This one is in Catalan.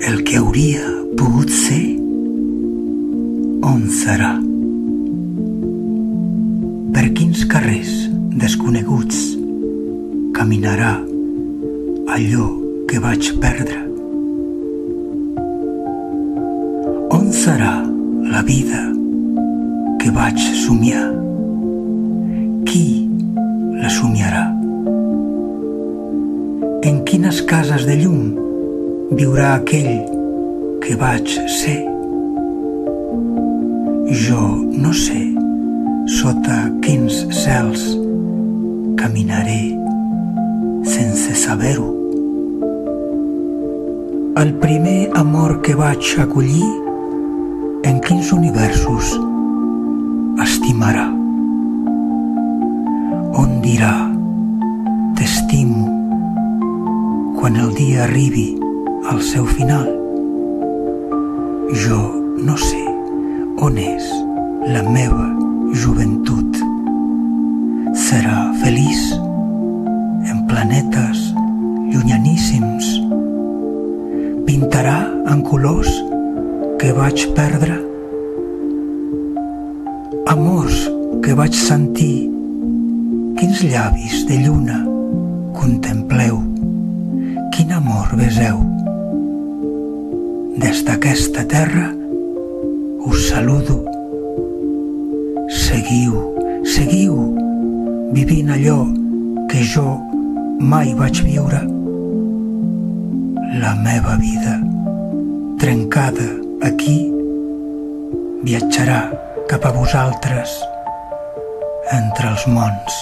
El que hauria pogut ser, on serà? Per quins carrers desconeguts caminarà allò que vaig perdre? On serà la vida que vaig somiar? Qui la somiarà? En quines cases de llum viurà aquell que vaig ser? Jo no sé sota quins cels caminaré sense saber-ho. El primer amor que vaig acollir, en quins universos estimarà? On dirà t'estimo quan el dia arribi al seu final? Jo no sé on és la meva joventut. Serà feliç en planetes llunyaníssims? Pintarà en colors que vaig perdre? Amors que vaig sentir, quins llavis de lluna contempleu? Quin amor beseu? Des d'aquesta terra us saludo. Seguiu, seguiu, vivint allò que jo mai vaig viure. La meva vida, trencada aquí, viatjarà cap a vosaltres entre els mons.